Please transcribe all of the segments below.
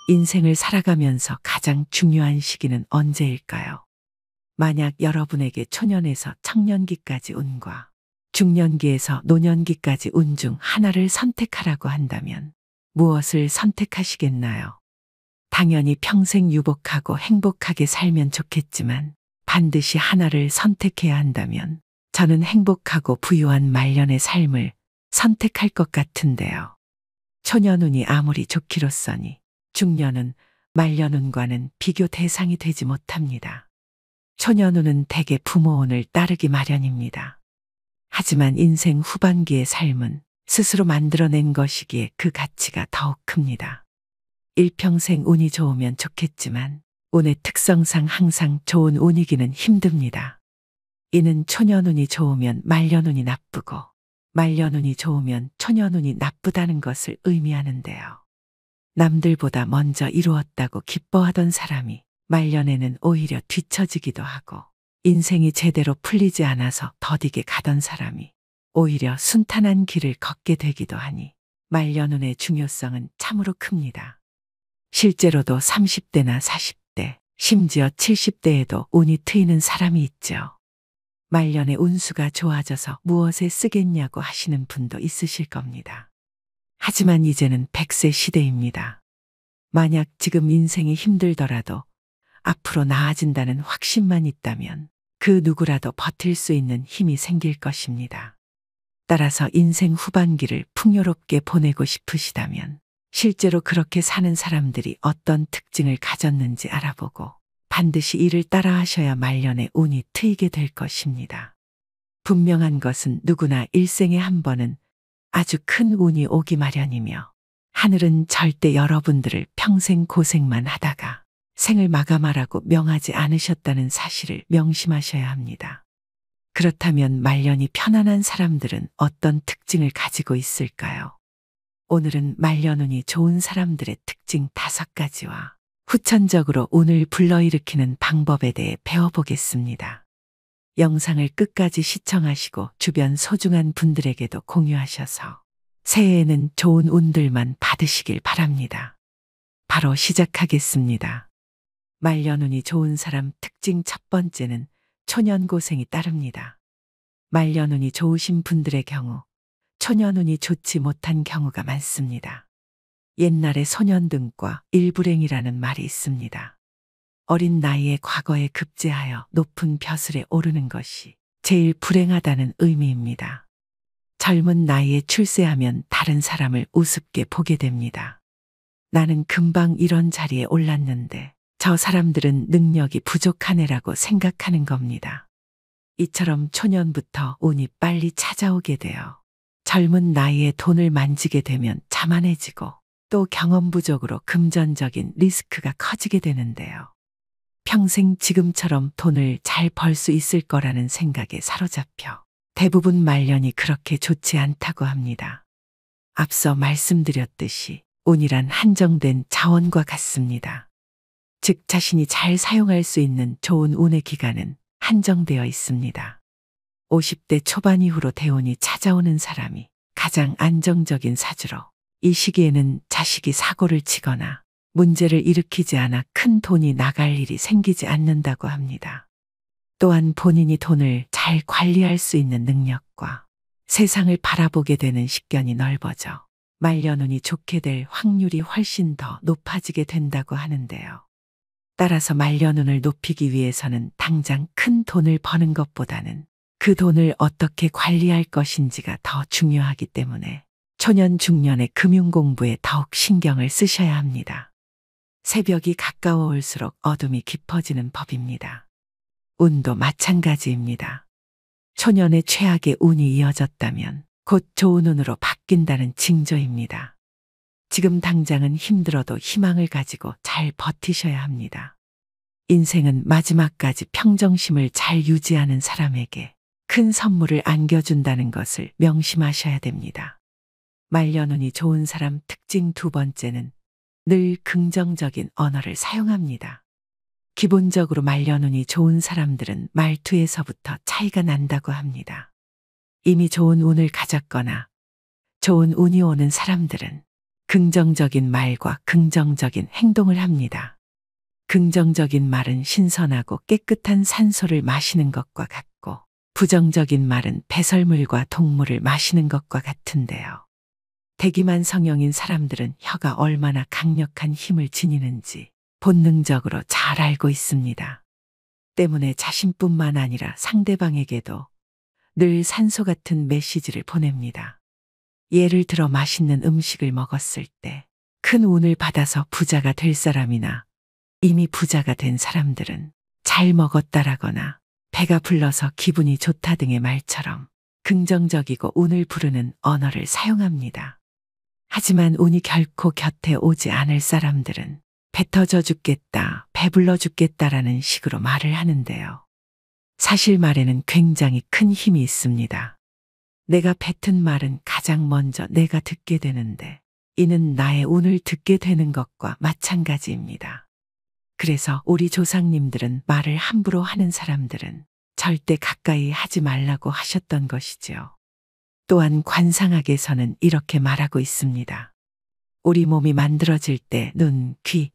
인생을 살아가면서 가장 중요한 시기는 언제일까요? 만약 여러분에게 초년에서 청년기까지 운과 중년기에서 노년기까지 운 중 하나를 선택하라고 한다면 무엇을 선택하시겠나요? 당연히 평생 유복하고 행복하게 살면 좋겠지만 반드시 하나를 선택해야 한다면 저는 행복하고 부유한 말년의 삶을 선택할 것 같은데요. 초년운이 아무리 좋기로써니 중년은 말년운과는 비교 대상이 되지 못합니다. 초년운은 대개 부모운을 따르기 마련입니다. 하지만 인생 후반기의 삶은 스스로 만들어낸 것이기에 그 가치가 더욱 큽니다. 일평생 운이 좋으면 좋겠지만 운의 특성상 항상 좋은 운이기는 힘듭니다. 이는 초년운이 좋으면 말년운이 나쁘고 말년운이 좋으면 초년운이 나쁘다는 것을 의미하는데요. 남들보다 먼저 이루었다고 기뻐하던 사람이 말년에는 오히려 뒤처지기도 하고 인생이 제대로 풀리지 않아서 더디게 가던 사람이 오히려 순탄한 길을 걷게 되기도 하니 말년운의 중요성은 참으로 큽니다. 실제로도 30대나 40대, 심지어 70대에도 운이 트이는 사람이 있죠. 말년의 운수가 좋아져서 무엇에 쓰겠냐고 하시는 분도 있으실 겁니다. 하지만 이제는 100세 시대입니다. 만약 지금 인생이 힘들더라도 앞으로 나아진다는 확신만 있다면 그 누구라도 버틸 수 있는 힘이 생길 것입니다. 따라서 인생 후반기를 풍요롭게 보내고 싶으시다면 실제로 그렇게 사는 사람들이 어떤 특징을 가졌는지 알아보고 반드시 이를 따라 하셔야 말년에 운이 트이게 될 것입니다. 분명한 것은 누구나 일생에 한 번은 아주 큰 운이 오기 마련이며 하늘은 절대 여러분들을 평생 고생만 하다가 생을 마감하라고 명하지 않으셨다는 사실을 명심하셔야 합니다. 그렇다면 말년이 편안한 사람들은 어떤 특징을 가지고 있을까요? 오늘은 말년운이 좋은 사람들의 특징 5가지와 후천적으로 운을 불러일으키는 방법에 대해 배워보겠습니다. 영상을 끝까지 시청하시고 주변 소중한 분들에게도 공유하셔서 새해에는 좋은 운들만 받으시길 바랍니다. 바로 시작하겠습니다. 말년운이 좋은 사람 특징 첫 번째는 초년고생이 따릅니다. 말년운이 좋으신 분들의 경우 초년운이 좋지 못한 경우가 많습니다. 옛날에 소년등과 일불행이라는 말이 있습니다. 어린 나이에 과거에 급제하여 높은 벼슬에 오르는 것이 제일 불행하다는 의미입니다. 젊은 나이에 출세하면 다른 사람을 우습게 보게 됩니다. 나는 금방 이런 자리에 올랐는데 저 사람들은 능력이 부족하네라고 생각하는 겁니다. 이처럼 초년부터 운이 빨리 찾아오게 되어 젊은 나이에 돈을 만지게 되면 자만해지고 또 경험 부족으로 금전적인 리스크가 커지게 되는데요. 평생 지금처럼 돈을 잘 벌 수 있을 거라는 생각에 사로잡혀 대부분 말년이 그렇게 좋지 않다고 합니다. 앞서 말씀드렸듯이 운이란 한정된 자원과 같습니다. 즉 자신이 잘 사용할 수 있는 좋은 운의 기간은 한정되어 있습니다. 50대 초반 이후로 대운이 찾아오는 사람이 가장 안정적인 사주로 이 시기에는 자식이 사고를 치거나 문제를 일으키지 않아 큰 돈이 나갈 일이 생기지 않는다고 합니다. 또한 본인이 돈을 잘 관리할 수 있는 능력과 세상을 바라보게 되는 식견이 넓어져 말년운이 좋게 될 확률이 훨씬 더 높아지게 된다고 하는데요. 따라서 말년운을 높이기 위해서는 당장 큰 돈을 버는 것보다는 그 돈을 어떻게 관리할 것인지가 더 중요하기 때문에 초년 중년의 금융 공부에 더욱 신경을 쓰셔야 합니다. 새벽이 가까워 올수록 어둠이 깊어지는 법입니다. 운도 마찬가지입니다. 초년의 최악의 운이 이어졌다면 곧 좋은 운으로 바뀐다는 징조입니다. 지금 당장은 힘들어도 희망을 가지고 잘 버티셔야 합니다. 인생은 마지막까지 평정심을 잘 유지하는 사람에게 큰 선물을 안겨준다는 것을 명심하셔야 됩니다. 말년운이 좋은 사람 특징 2번째는 늘 긍정적인 언어를 사용합니다. 기본적으로 말년운이 좋은 사람들은 말투에서부터 차이가 난다고 합니다. 이미 좋은 운을 가졌거나 좋은 운이 오는 사람들은 긍정적인 말과 긍정적인 행동을 합니다. 긍정적인 말은 신선하고 깨끗한 산소를 마시는 것과 같고, 부정적인 말은 배설물과 동물을 마시는 것과 같은데요. 대기만 성형인 사람들은 혀가 얼마나 강력한 힘을 지니는지 본능적으로 잘 알고 있습니다. 때문에 자신뿐만 아니라 상대방에게도 늘 산소 같은 메시지를 보냅니다. 예를 들어 맛있는 음식을 먹었을 때 큰 운을 받아서 부자가 될 사람이나 이미 부자가 된 사람들은 잘 먹었다라거나 배가 불러서 기분이 좋다 등의 말처럼 긍정적이고 운을 부르는 언어를 사용합니다. 하지만 운이 결코 곁에 오지 않을 사람들은 배 터져 죽겠다, 배불러 죽겠다라는 식으로 말을 하는데요. 사실 말에는 굉장히 큰 힘이 있습니다. 내가 뱉은 말은 가장 먼저 내가 듣게 되는데, 이는 나의 운을 듣게 되는 것과 마찬가지입니다. 그래서 우리 조상님들은 말을 함부로 하는 사람들은 절대 가까이 하지 말라고 하셨던 것이지요. 또한 관상학에서는 이렇게 말하고 있습니다. 우리 몸이 만들어질 때 눈, 귀,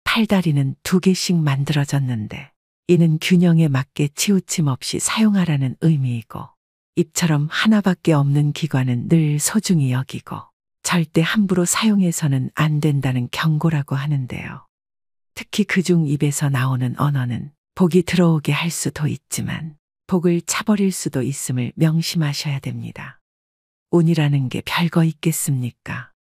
팔다리는 2개씩 만들어졌는데, 이는 균형에 맞게 치우침 없이 사용하라는 의미이고, 입처럼 하나밖에 없는 기관은 늘 소중히 여기고 절대 함부로 사용해서는 안 된다는 경고라고 하는데요. 특히 그중 입에서 나오는 언어는 복이 들어오게 할 수도 있지만 복을 차버릴 수도 있음을 명심하셔야 됩니다. 운이라는 게 별거 있겠습니까?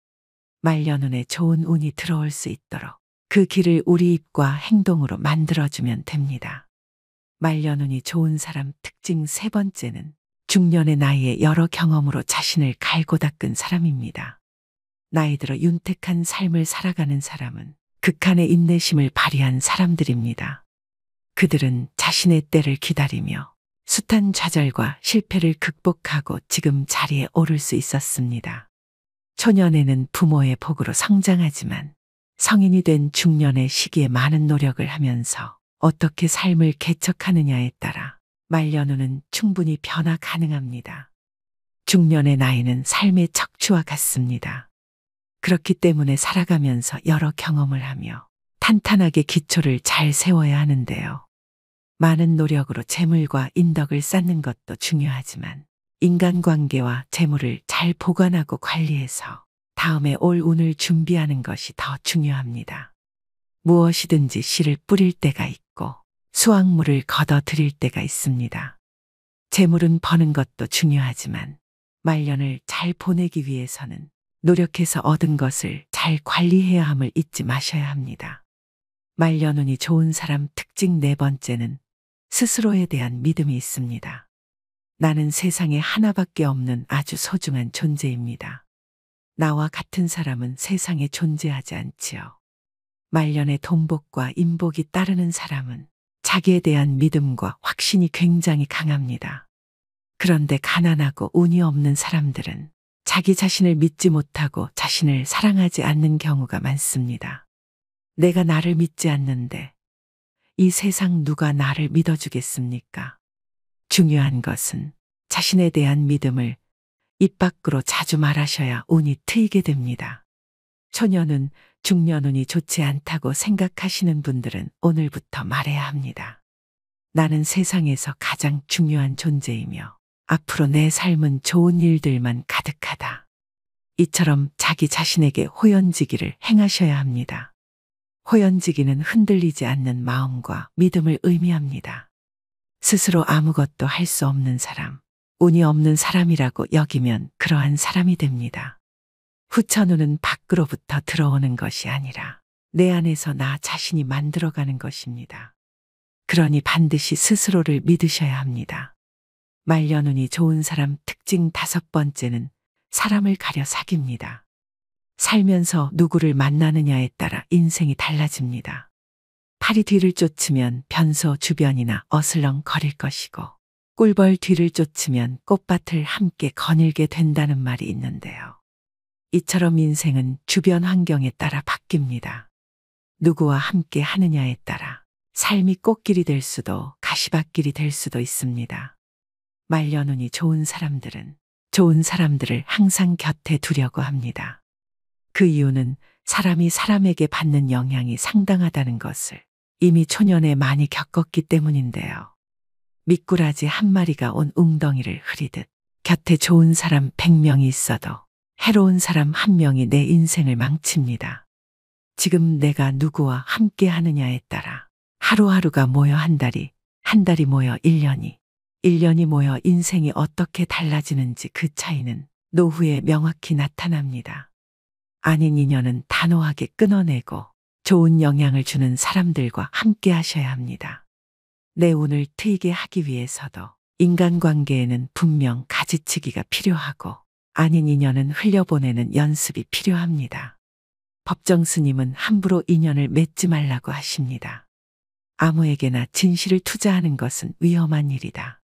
말년운에 좋은 운이 들어올 수 있도록 그 길을 우리 입과 행동으로 만들어주면 됩니다. 말년운이 좋은 사람 특징 3번째는 중년의 나이에 여러 경험으로 자신을 갈고 닦은 사람입니다. 나이 들어 윤택한 삶을 살아가는 사람은 극한의 인내심을 발휘한 사람들입니다. 그들은 자신의 때를 기다리며 숱한 좌절과 실패를 극복하고 지금 자리에 오를 수 있었습니다. 초년에는 부모의 복으로 성장하지만 성인이 된 중년의 시기에 많은 노력을 하면서 어떻게 삶을 개척하느냐에 따라 말년운은 충분히 변화 가능합니다. 중년의 나이는 삶의 척추와 같습니다. 그렇기 때문에 살아가면서 여러 경험을 하며 탄탄하게 기초를 잘 세워야 하는데요. 많은 노력으로 재물과 인덕을 쌓는 것도 중요하지만 인간관계와 재물을 잘 보관하고 관리해서 다음에 올 운을 준비하는 것이 더 중요합니다. 무엇이든지 씨를 뿌릴 때가 있고 수확물을 거둬 들일 때가 있습니다. 재물은 버는 것도 중요하지만 말년을 잘 보내기 위해서는 노력해서 얻은 것을 잘 관리해야 함을 잊지 마셔야 합니다. 말년운이 좋은 사람 특징 4번째는 스스로에 대한 믿음이 있습니다. 나는 세상에 하나밖에 없는 아주 소중한 존재입니다. 나와 같은 사람은 세상에 존재하지 않지요. 말년에 돈복과 인복이 따르는 사람은 자기에 대한 믿음과 확신이 굉장히 강합니다. 그런데 가난하고 운이 없는 사람들은 자기 자신을 믿지 못하고 자신을 사랑하지 않는 경우가 많습니다. 내가 나를 믿지 않는데 이 세상 누가 나를 믿어주겠습니까? 중요한 것은 자신에 대한 믿음을 입 밖으로 자주 말하셔야 운이 트이게 됩니다. 초년운, 중년운이 좋지 않다고 생각하시는 분들은 오늘부터 말해야 합니다. 나는 세상에서 가장 중요한 존재이며 앞으로 내 삶은 좋은 일들만 가득하다. 이처럼 자기 자신에게 호연지기를 행하셔야 합니다. 호연지기는 흔들리지 않는 마음과 믿음을 의미합니다. 스스로 아무것도 할 수 없는 사람, 운이 없는 사람이라고 여기면 그러한 사람이 됩니다. 후천운은 밖으로부터 들어오는 것이 아니라 내 안에서 나 자신이 만들어가는 것입니다. 그러니 반드시 스스로를 믿으셔야 합니다. 말년운이 좋은 사람 특징 5번째는 사람을 가려 사깁니다. 살면서 누구를 만나느냐에 따라 인생이 달라집니다. 파리 뒤를 쫓으면 변소 주변이나 어슬렁 거릴 것이고 꿀벌 뒤를 쫓으면 꽃밭을 함께 거닐게 된다는 말이 있는데요. 이처럼 인생은 주변 환경에 따라 바뀝니다. 누구와 함께 하느냐에 따라 삶이 꽃길이 될 수도 가시밭길이 될 수도 있습니다. 말년운이 좋은 사람들은 좋은 사람들을 항상 곁에 두려고 합니다. 그 이유는 사람이 사람에게 받는 영향이 상당하다는 것을 이미 초년에 많이 겪었기 때문인데요. 미꾸라지 한 마리가 온 웅덩이를 흐리듯 곁에 좋은 사람 100명이 있어도 해로운 사람 한 명이 내 인생을 망칩니다. 지금 내가 누구와 함께 하느냐에 따라 하루하루가 모여 한 달이, 한 달이 모여 1년이, 1년이 모여 인생이 어떻게 달라지는지 그 차이는 노후에 명확히 나타납니다. 아닌 인연은 단호하게 끊어내고 좋은 영향을 주는 사람들과 함께 하셔야 합니다. 내 운을 트이게 하기 위해서도 인간관계에는 분명 가지치기가 필요하고 아닌 인연은 흘려보내는 연습이 필요합니다. 법정 스님은 함부로 인연을 맺지 말라고 하십니다. 아무에게나 진실을 투자하는 것은 위험한 일이다.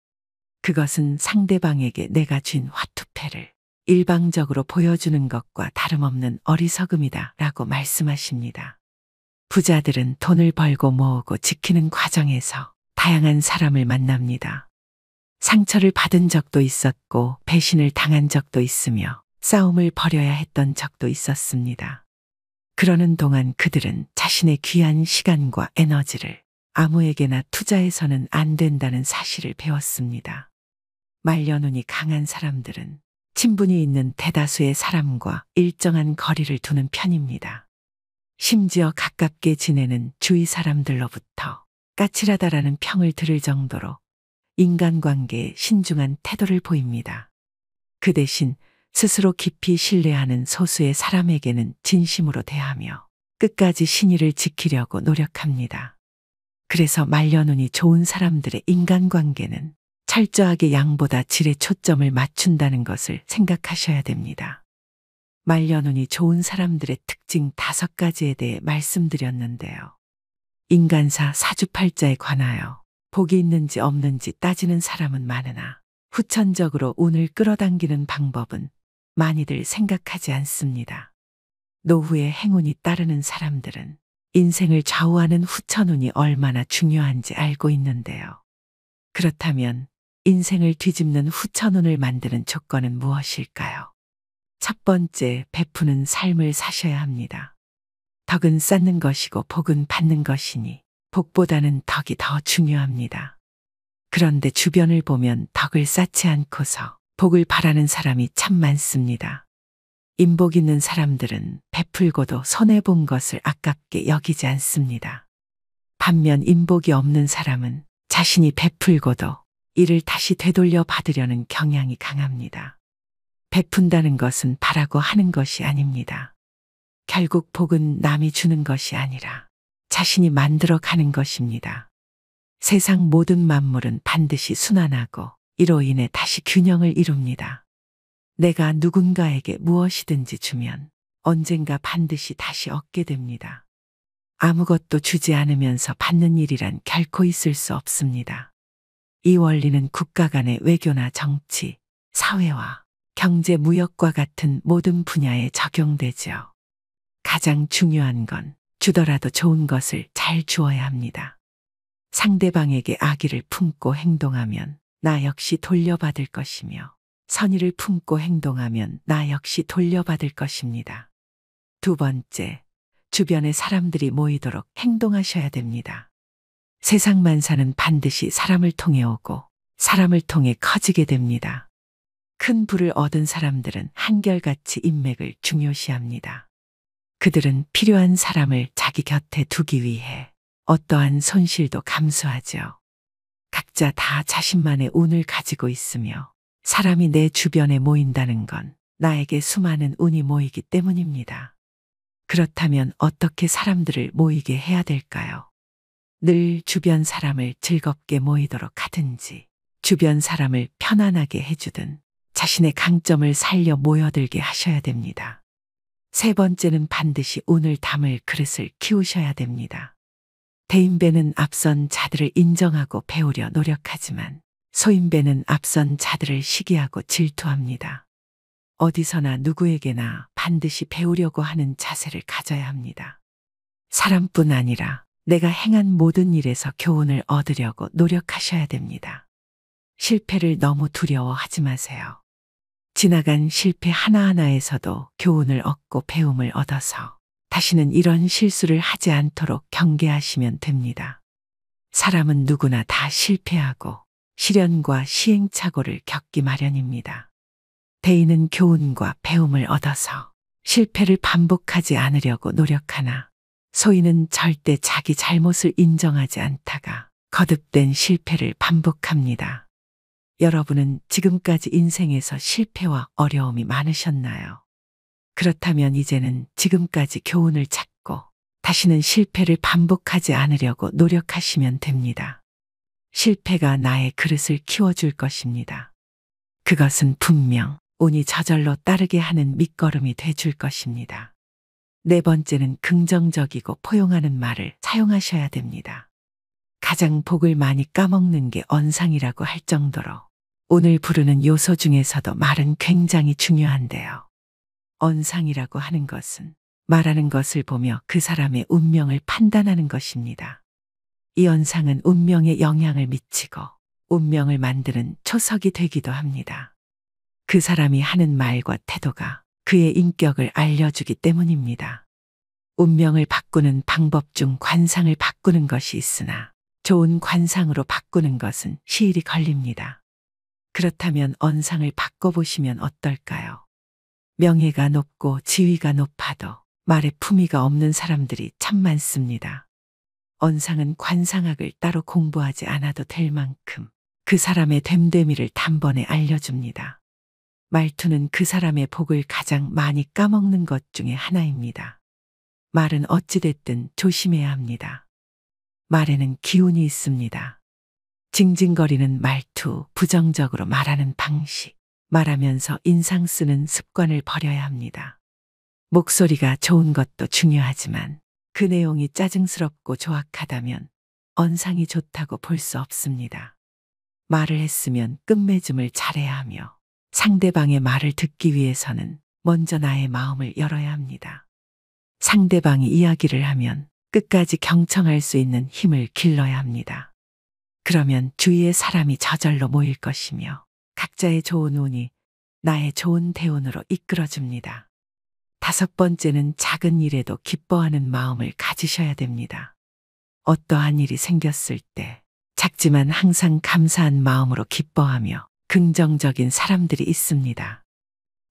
그것은 상대방에게 내가 쥔 화투패를 일방적으로 보여주는 것과 다름없는 어리석음이다 라고 말씀하십니다. 부자들은 돈을 벌고 모으고 지키는 과정에서 다양한 사람을 만납니다. 상처를 받은 적도 있었고 배신을 당한 적도 있으며 싸움을 벌여야 했던 적도 있었습니다. 그러는 동안 그들은 자신의 귀한 시간과 에너지를 아무에게나 투자해서는 안 된다는 사실을 배웠습니다. 말려눈이 강한 사람들은 친분이 있는 대다수의 사람과 일정한 거리를 두는 편입니다. 심지어 가깝게 지내는 주위 사람들로부터 까칠하다라는 평을 들을 정도로 인간관계에 신중한 태도를 보입니다. 그 대신 스스로 깊이 신뢰하는 소수의 사람에게는 진심으로 대하며 끝까지 신의를 지키려고 노력합니다. 그래서 말려눈이 좋은 사람들의 인간관계는 철저하게 양보다 질에 초점을 맞춘다는 것을 생각하셔야 됩니다. 말려눈이 좋은 사람들의 특징 5가지에 대해 말씀드렸는데요. 인간사 사주팔자에 관하여 복이 있는지 없는지 따지는 사람은 많으나 후천적으로 운을 끌어당기는 방법은 많이들 생각하지 않습니다. 노후에 행운이 따르는 사람들은 인생을 좌우하는 후천운이 얼마나 중요한지 알고 있는데요. 그렇다면 인생을 뒤집는 후천운을 만드는 조건은 무엇일까요? 첫 번째, 베푸는 삶을 사셔야 합니다. 덕은 쌓는 것이고 복은 받는 것이니 복보다는 덕이 더 중요합니다. 그런데 주변을 보면 덕을 쌓지 않고서 복을 바라는 사람이 참 많습니다. 인복 있는 사람들은 베풀고도 손해본 것을 아깝게 여기지 않습니다. 반면 인복이 없는 사람은 자신이 베풀고도 이를 다시 되돌려 받으려는 경향이 강합니다. 베푼다는 것은 바라고 하는 것이 아닙니다. 결국 복은 남이 주는 것이 아니라 자신이 만들어 가는 것입니다. 세상 모든 만물은 반드시 순환하고 이로 인해 다시 균형을 이룹니다. 내가 누군가에게 무엇이든지 주면 언젠가 반드시 다시 얻게 됩니다. 아무것도 주지 않으면서 받는 일이란 결코 있을 수 없습니다. 이 원리는 국가 간의 외교나 정치, 사회와 경제, 무역과 같은 모든 분야에 적용되죠. 가장 중요한 건 주더라도 좋은 것을 잘 주어야 합니다. 상대방에게 악의를 품고 행동하면 나 역시 돌려받을 것이며 선의를 품고 행동하면 나 역시 돌려받을 것입니다. 두 번째, 주변에 사람들이 모이도록 행동하셔야 됩니다. 세상 만사는 반드시 사람을 통해 오고 사람을 통해 커지게 됩니다. 큰 부를 얻은 사람들은 한결같이 인맥을 중요시합니다. 그들은 필요한 사람을 자기 곁에 두기 위해 어떠한 손실도 감수하죠. 각자 다 자신만의 운을 가지고 있으며 사람이 내 주변에 모인다는 건 나에게 수많은 운이 모이기 때문입니다. 그렇다면 어떻게 사람들을 모이게 해야 될까요? 늘 주변 사람을 즐겁게 모이도록 하든지 주변 사람을 편안하게 해주든 자신의 강점을 살려 모여들게 하셔야 됩니다. 세 번째는 반드시 운을 담을 그릇을 키우셔야 됩니다. 대인배는 앞선 자들을 인정하고 배우려 노력하지만 소인배는 앞선 자들을 시기하고 질투합니다. 어디서나 누구에게나 반드시 배우려고 하는 자세를 가져야 합니다. 사람뿐 아니라 내가 행한 모든 일에서 교훈을 얻으려고 노력하셔야 됩니다. 실패를 너무 두려워하지 마세요. 지나간 실패 하나하나에서도 교훈을 얻고 배움을 얻어서 다시는 이런 실수를 하지 않도록 경계하시면 됩니다. 사람은 누구나 다 실패하고 시련과 시행착오를 겪기 마련입니다. 대인은 교훈과 배움을 얻어서 실패를 반복하지 않으려고 노력하나 소인은 절대 자기 잘못을 인정하지 않다가 거듭된 실패를 반복합니다. 여러분은 지금까지 인생에서 실패와 어려움이 많으셨나요? 그렇다면 이제는 지금까지 교훈을 찾고 다시는 실패를 반복하지 않으려고 노력하시면 됩니다. 실패가 나의 그릇을 키워줄 것입니다. 그것은 분명 운이 저절로 따르게 하는 밑거름이 돼줄 것입니다. 네 번째는 긍정적이고 포용하는 말을 사용하셔야 됩니다. 가장 복을 많이 까먹는 게 언상이라고 할 정도로 운을 부르는 요소 중에서도 말은 굉장히 중요한데요. 언상이라고 하는 것은 말하는 것을 보며 그 사람의 운명을 판단하는 것입니다. 이 언상은 운명에 영향을 미치고 운명을 만드는 초석이 되기도 합니다. 그 사람이 하는 말과 태도가 그의 인격을 알려주기 때문입니다. 운명을 바꾸는 방법 중 관상을 바꾸는 것이 있으나 좋은 관상으로 바꾸는 것은 시일이 걸립니다. 그렇다면 언상을 바꿔보시면 어떨까요? 명예가 높고 지위가 높아도 말에 품위가 없는 사람들이 참 많습니다. 언상은 관상학을 따로 공부하지 않아도 될 만큼 그 사람의 됨됨이를 단번에 알려줍니다. 말투는 그 사람의 복을 가장 많이 까먹는 것 중에 하나입니다. 말은 어찌됐든 조심해야 합니다. 말에는 기운이 있습니다. 징징거리는 말투, 부정적으로 말하는 방식, 말하면서 인상 쓰는 습관을 버려야 합니다. 목소리가 좋은 것도 중요하지만 그 내용이 짜증스럽고 조악하다면 언상이 좋다고 볼 수 없습니다. 말을 했으면 끝맺음을 잘해야 하며 상대방의 말을 듣기 위해서는 먼저 나의 마음을 열어야 합니다. 상대방이 이야기를 하면 끝까지 경청할 수 있는 힘을 길러야 합니다. 그러면 주위에 사람이 저절로 모일 것이며 각자의 좋은 운이 나의 좋은 대운으로 이끌어줍니다. 다섯 번째는 작은 일에도 기뻐하는 마음을 가지셔야 됩니다. 어떠한 일이 생겼을 때 작지만 항상 감사한 마음으로 기뻐하며 긍정적인 사람들이 있습니다.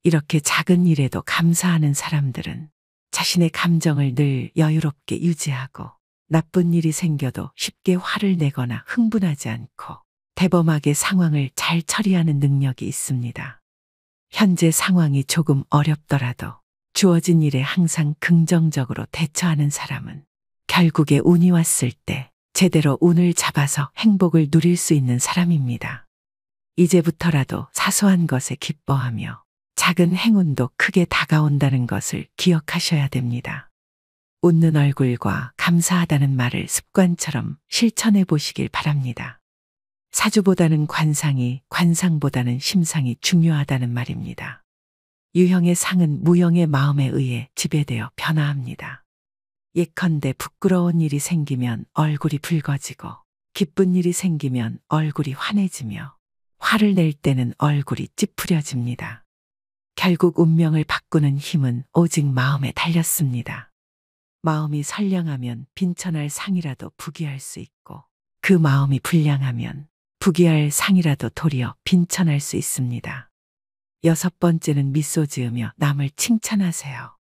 이렇게 작은 일에도 감사하는 사람들은 자신의 감정을 늘 여유롭게 유지하고 나쁜 일이 생겨도 쉽게 화를 내거나 흥분하지 않고 대범하게 상황을 잘 처리하는 능력이 있습니다. 현재 상황이 조금 어렵더라도 주어진 일에 항상 긍정적으로 대처하는 사람은 결국에 운이 왔을 때 제대로 운을 잡아서 행복을 누릴 수 있는 사람입니다. 이제부터라도 사소한 것에 기뻐하며 작은 행운도 크게 다가온다는 것을 기억하셔야 됩니다. 웃는 얼굴과 감사하다는 말을 습관처럼 실천해 보시길 바랍니다. 사주보다는 관상이, 관상보다는 심상이 중요하다는 말입니다. 유형의 상은 무형의 마음에 의해 지배되어 변화합니다. 예컨대 부끄러운 일이 생기면 얼굴이 붉어지고 기쁜 일이 생기면 얼굴이 환해지며 화를 낼 때는 얼굴이 찌푸려집니다. 결국 운명을 바꾸는 힘은 오직 마음에 달렸습니다. 마음이 선량하면 빈천할 상이라도 부귀할 수 있고 그 마음이 불량하면 부귀할 상이라도 도리어 빈천할 수 있습니다. 여섯 번째는 미소 지으며 남을 칭찬하세요.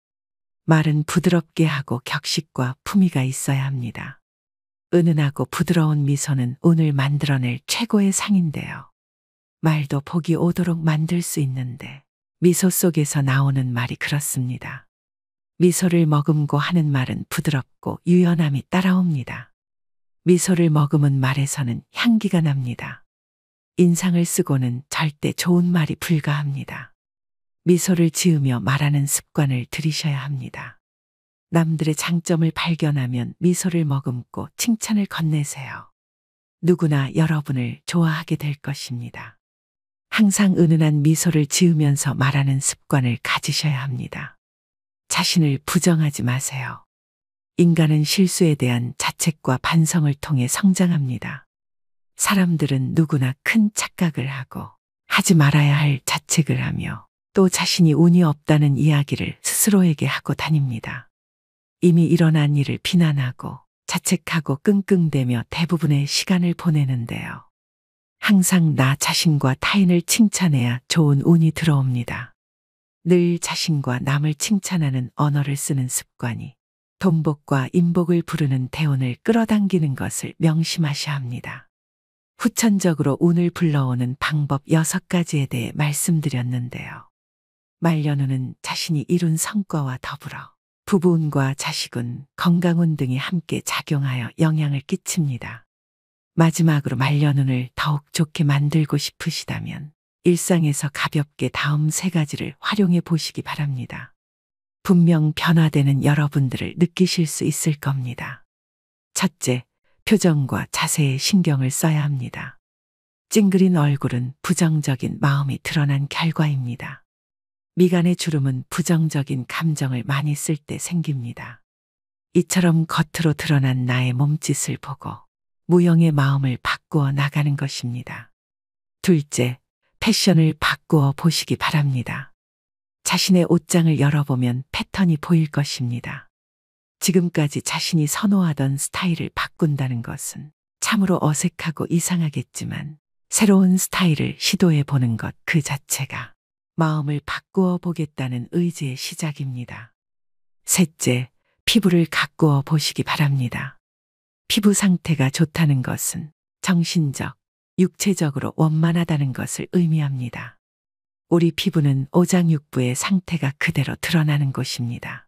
말은 부드럽게 하고 격식과 품위가 있어야 합니다. 은은하고 부드러운 미소는 운을 만들어낼 최고의 상인데요. 말도 복이 오도록 만들 수 있는데 미소 속에서 나오는 말이 그렇습니다. 미소를 머금고 하는 말은 부드럽고 유연함이 따라옵니다. 미소를 머금은 말에서는 향기가 납니다. 인상을 쓰고는 절대 좋은 말이 불가합니다. 미소를 지으며 말하는 습관을 들이셔야 합니다. 남들의 장점을 발견하면 미소를 머금고 칭찬을 건네세요. 누구나 여러분을 좋아하게 될 것입니다. 항상 은은한 미소를 지으면서 말하는 습관을 가지셔야 합니다. 자신을 부정하지 마세요. 인간은 실수에 대한 자책과 반성을 통해 성장합니다. 사람들은 누구나 큰 착각을 하고 하지 말아야 할 자책을 하며 또 자신이 운이 없다는 이야기를 스스로에게 하고 다닙니다. 이미 일어난 일을 비난하고 자책하고 끙끙대며 대부분의 시간을 보내는데요. 항상 나 자신과 타인을 칭찬해야 좋은 운이 들어옵니다. 늘 자신과 남을 칭찬하는 언어를 쓰는 습관이 돈복과 인복을 부르는 대운을 끌어당기는 것을 명심하셔야 합니다. 후천적으로 운을 불러오는 방법 6가지에 대해 말씀드렸는데요. 말년운은 자신이 이룬 성과와 더불어 부부운과 자식운, 건강운 등이 함께 작용하여 영향을 끼칩니다. 마지막으로 말년운을 더욱 좋게 만들고 싶으시다면 일상에서 가볍게 다음 3가지를 활용해 보시기 바랍니다. 분명 변화되는 여러분들을 느끼실 수 있을 겁니다. 첫째, 표정과 자세에 신경을 써야 합니다. 찡그린 얼굴은 부정적인 마음이 드러난 결과입니다. 미간의 주름은 부정적인 감정을 많이 쓸 때 생깁니다. 이처럼 겉으로 드러난 나의 몸짓을 보고 무형의 마음을 바꾸어 나가는 것입니다. 둘째, 패션을 바꾸어 보시기 바랍니다. 자신의 옷장을 열어보면 패턴이 보일 것입니다. 지금까지 자신이 선호하던 스타일을 바꾼다는 것은 참으로 어색하고 이상하겠지만 새로운 스타일을 시도해 보는 것 그 자체가 마음을 바꾸어 보겠다는 의지의 시작입니다. 셋째, 피부를 가꾸어 보시기 바랍니다. 피부 상태가 좋다는 것은 정신적, 육체적으로 원만하다는 것을 의미합니다. 우리 피부는 오장육부의 상태가 그대로 드러나는 곳입니다.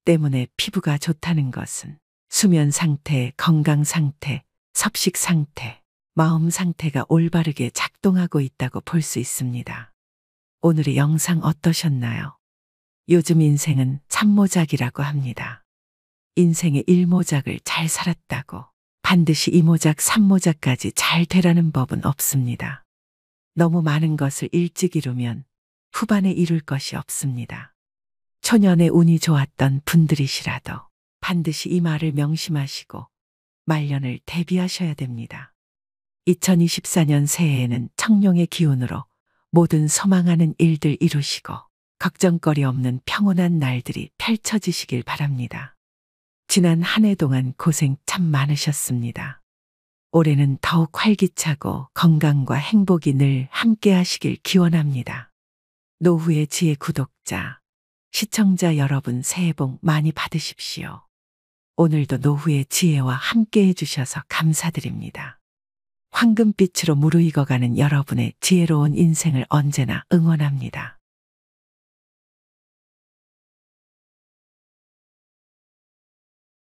때문에 피부가 좋다는 것은 수면 상태, 건강 상태, 섭식 상태, 마음 상태가 올바르게 작동하고 있다고 볼 수 있습니다. 오늘의 영상 어떠셨나요? 요즘 인생은 3모작이라고 합니다. 인생의 1모작을 잘 살았다고 반드시 2모작, 3모작까지 잘 되라는 법은 없습니다. 너무 많은 것을 일찍 이루면 후반에 이룰 것이 없습니다. 초년에 운이 좋았던 분들이시라도 반드시 이 말을 명심하시고 말년을 대비하셔야 됩니다. 2024년 새해에는 청룡의 기운으로 모든 소망하는 일들 이루시고 걱정거리 없는 평온한 날들이 펼쳐지시길 바랍니다. 지난 한 해 동안 고생 참 많으셨습니다. 올해는 더욱 활기차고 건강과 행복이 늘 함께 하시길 기원합니다. 노후의 지혜 구독자, 시청자 여러분 새해 복 많이 받으십시오. 오늘도 노후의 지혜와 함께 해주셔서 감사드립니다. 황금빛으로 무르익어가는 여러분의 지혜로운 인생을 언제나 응원합니다.